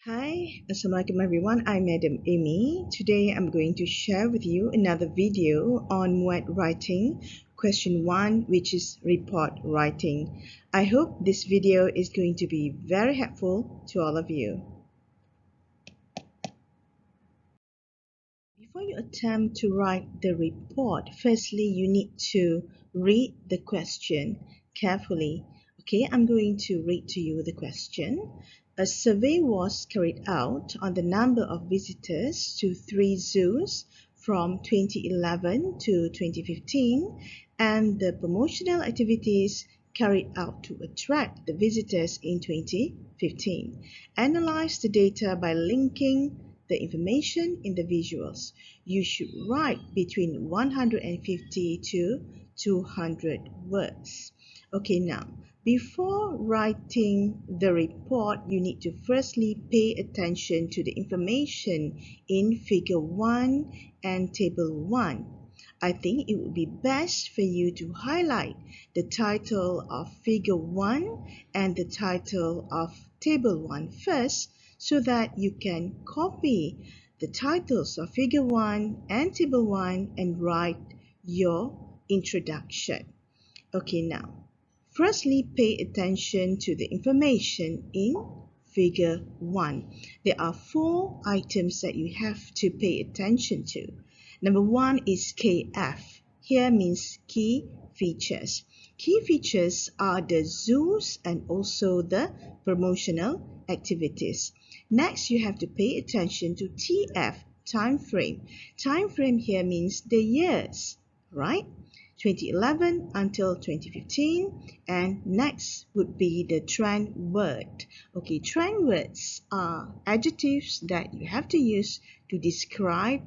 Hi, Assalamualaikum everyone. I'm Madam Amy. Today I'm going to share with you another video on MUET writing, question 1, which is report writing. I hope this video is going to be very helpful to all of you. Before you attempt to write the report, firstly you need to read the question carefully. Okay, I'm going to read to you the question. A survey was carried out on the number of visitors to 3 zoos from 2011 to 2015 and the promotional activities carried out to attract the visitors in 2015. Analyze the data by linking the information in the visuals. You should write between 150 to 200 words. Okay, now, before writing the report, you need to firstly pay attention to the information in Figure 1 and Table 1. I think it would be best for you to highlight the title of Figure 1 and the title of Table 1 first, so that you can copy the titles of Figure 1 and Table 1 and write your introduction. Okay, now, firstly, pay attention to the information in Figure 1. There are 4 items that you have to pay attention to. Number 1 is KF. Here means key features. Key features are the zoos and also the promotional activities. Next, you have to pay attention to TF, time frame. Time frame here means the years, right? 2011 until 2015, and next would be the trend word. Okay, trend words are adjectives that you have to use to describe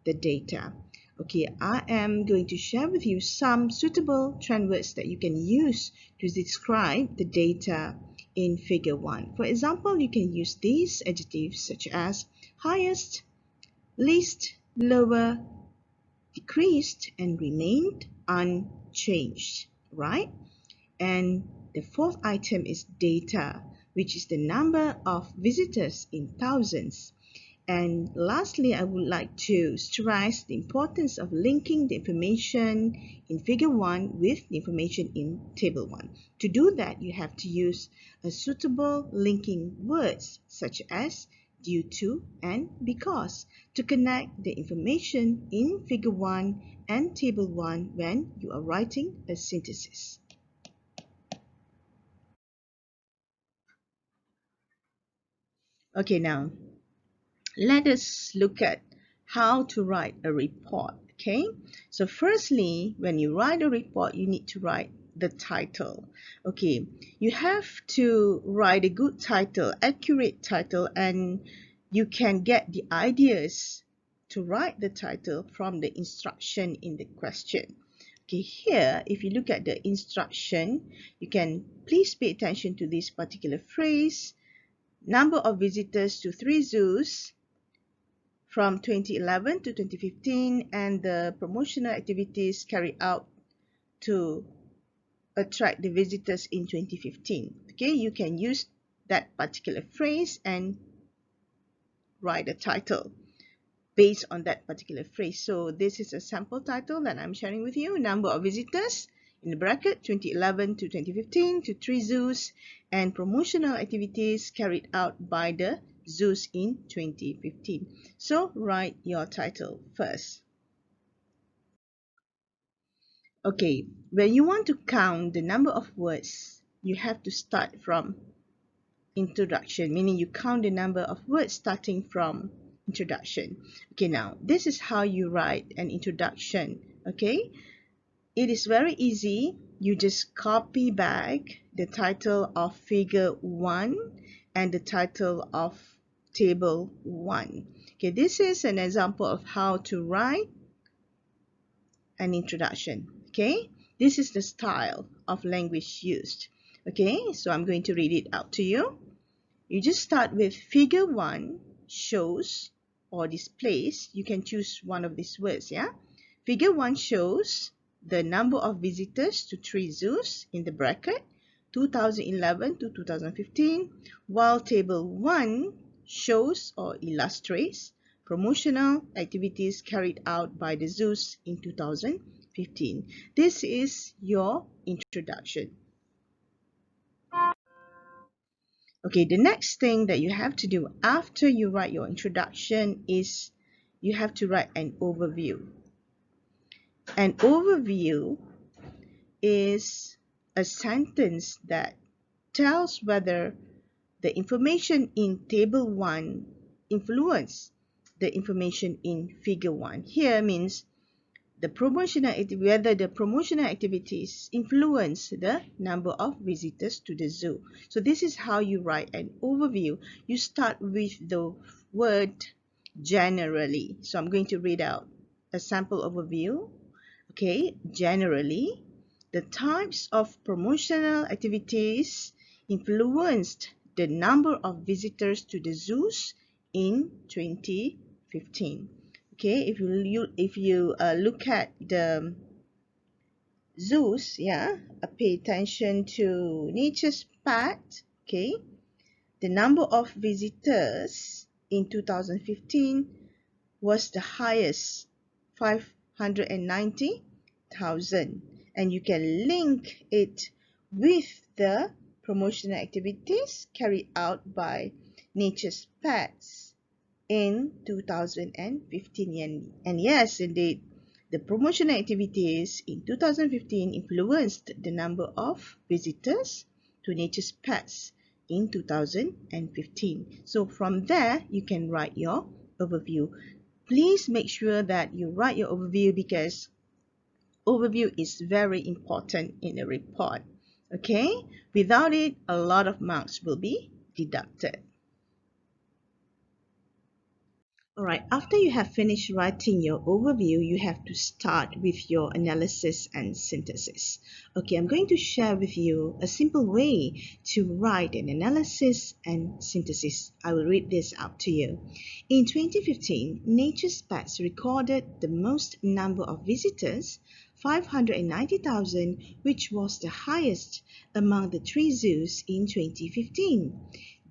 the data. Okay, I am going to share with you some suitable trend words that you can use to describe the data in Figure 1. For example, you can use these adjectives such as highest, least, lower, decreased, and remained unchanged, right? And the fourth item is data, which is the number of visitors in thousands. And lastly, I would like to stress the importance of linking the information in Figure 1 with the information in Table 1. To do that, you have to use a suitable linking words such as due to and because to connect the information in Figure 1 and Table 1 when you are writing a synthesis. Okay, now let us look at how to write a report. Okay, so firstly, when you write a report, you need to write the title. Okay, you have to write a good title, accurate title, and you can get the ideas to write the title from the instruction in the question. Okay, here, if you look at the instruction, you can please pay attention to this particular phrase. Number of visitors to 3 zoos from 2011 to 2015 and the promotional activities carried out to attract the visitors in 2015. Okay, you can use that particular phrase and write a title based on that particular phrase. So this is a sample title that I'm sharing with you. Number of visitors in the bracket 2011 to 2015 to 3 zoos and promotional activities carried out by the zoos in 2015. So write your title first. Okay, when you want to count the number of words, you have to start from introduction, meaning you count the number of words starting from introduction. Okay, now this is how you write an introduction. Okay, it is very easy. You just copy back the title of Figure 1 and the title of Table 1. Okay, this is an example of how to write an introduction. Okay, this is the style of language used. Okay, so I'm going to read it out to you. You just start with Figure 1 shows or displays. You can choose one of these words, yeah? Figure 1 shows the number of visitors to 3 zoos in the bracket 2011 to 2015, while Table 1 shows or illustrates promotional activities carried out by the zoos in 2015. This is your introduction. Okay, the next thing that you have to do after you write your introduction is you have to write an overview. An overview is a sentence that tells whether the information in table 1 influence the information in figure 1. Here means whether the promotional activities influence the number of visitors to the zoo. So this is how you write an overview. You start with the word generally. So I'm going to read out a sample overview. Okay, generally, the types of promotional activities influenced the number of visitors to the zoos in 2015. Okay, if you look at the zoos, yeah, pay attention to nature's path. Okay, the number of visitors in 2015 was the highest, 590,000, and you can link it with the promotional activities carried out by nature's pets in 2015. And yes, indeed, the promotional activities in 2015 influenced the number of visitors to nature's pets in 2015. So from there, you can write your overview. Please make sure that you write your overview because overview is very important in a report. Okay? Without it, a lot of marks will be deducted. Alright, after you have finished writing your overview, you have to start with your analysis and synthesis. Okay, I'm going to share with you a simple way to write an analysis and synthesis. I will read this out to you. In 2015, Nature's Pets recorded the most number of visitors, 590,000, which was the highest among the 3 zoos in 2015.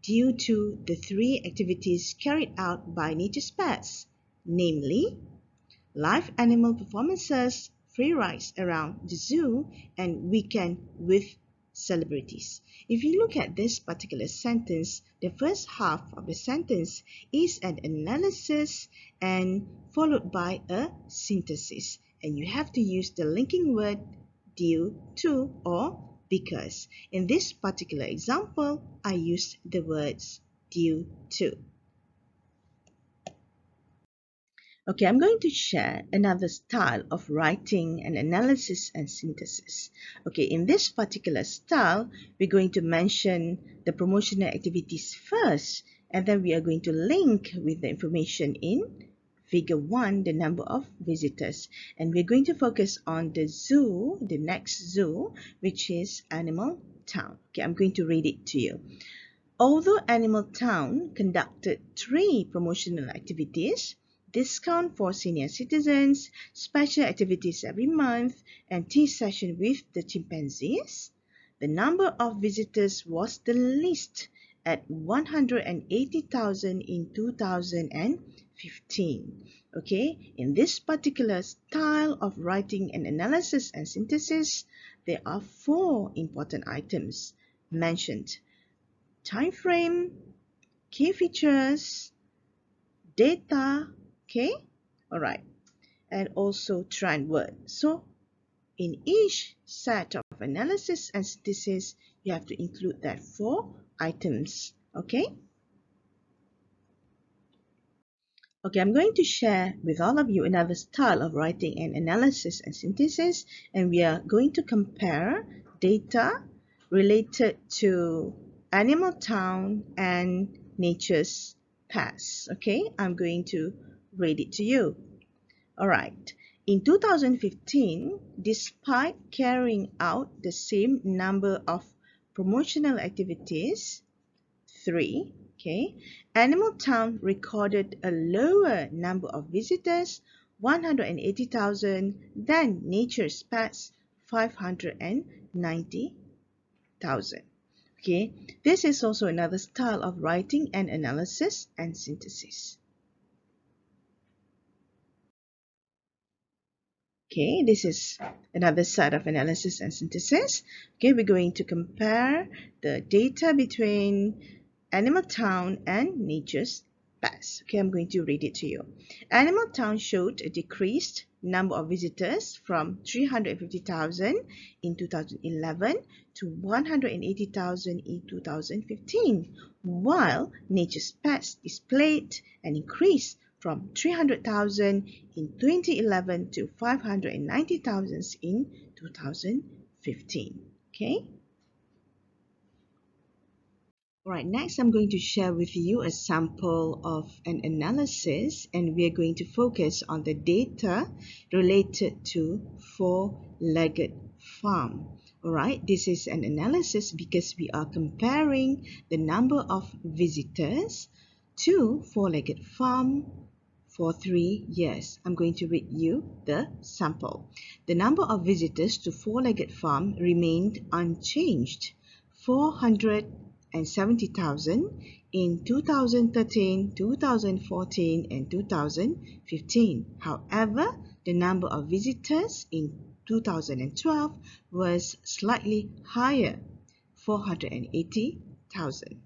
Due to the 3 activities carried out by Nature's Pets, namely live animal performances, free rides around the zoo, and weekend with celebrities. If you look at this particular sentence, the first half of the sentence is an analysis and followed by a synthesis, and you have to use the linking word due to or because. In this particular example, I used the words due to. Okay, I'm going to share another style of writing an analysis and synthesis. Okay, in this particular style, we're going to mention the promotional activities first, and then we are going to link with the information in Figure 1, the number of visitors. And we're going to focus on the zoo, the next zoo, which is Animal Town. Okay, I'm going to read it to you. Although Animal Town conducted 3 promotional activities, discount for senior citizens, special activities every month, and tea session with the chimpanzees, the number of visitors was the least at 180,000 in 2015. Okay, in this particular style of writing an analysis and synthesis, there are 4 important items mentioned: time frame, key features, data, okay, all right, and also trend word. So in each set of analysis and synthesis, you have to include that 4 items, okay? Okay, I'm going to share with all of you another style of writing an analysis and synthesis, and we are going to compare data related to Animal Town and Nature's Pets. Okay, I'm going to read it to you. All right. In 2015, despite carrying out the same number of promotional activities, 3, okay, Animal Town recorded a lower number of visitors, 180,000, than Nature's Pets, 590,000. Okay, this is also another style of writing and analysis and synthesis. Okay, this is another side of analysis and synthesis. Okay, we're going to compare the data between Animal Town and Nature's Best. Okay, I'm going to read it to you. Animal Town showed a decreased number of visitors from 350,000 in 2011 to 180,000 in 2015, while Nature's Pets displayed an increase from 300,000 in 2011 to 590,000 in 2015. Okay. Alright, next I'm going to share with you a sample of an analysis, and we are going to focus on the data related to four-legged farm. Alright, this is an analysis because we are comparing the number of visitors to four-legged farm for 3 years. I'm going to read you the sample. The number of visitors to four-legged farm remained unchanged, 470,000 in 2013, 2014 and 2015. However, the number of visitors in 2012 was slightly higher, 480,000.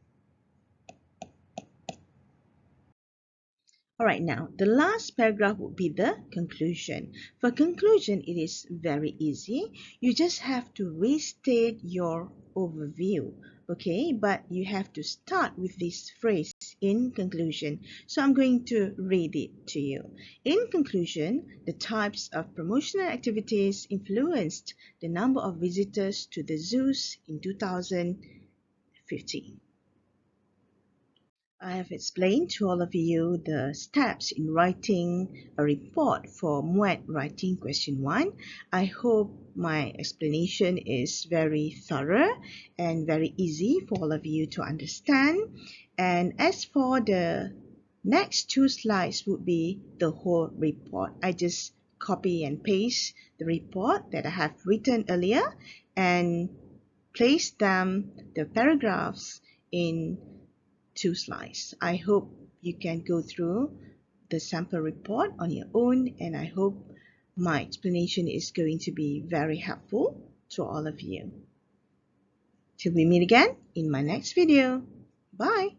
Alright, now the last paragraph would be the conclusion. For conclusion, it is very easy. You just have to restate your overview, okay? But you have to start with this phrase, in conclusion. So I'm going to read it to you. In conclusion, the types of promotional activities influenced the number of visitors to the zoos in 2015. I have explained to all of you the steps in writing a report for MUET writing question 1. I hope my explanation is very thorough and very easy for all of you to understand. And as for the next 2 slides would be the whole report. I just copy and paste the report that I have written earlier and place them, the paragraphs, in 2 slides. I hope you can go through the sample report on your own, and I hope my explanation is going to be very helpful to all of you. Till we meet again in my next video. Bye.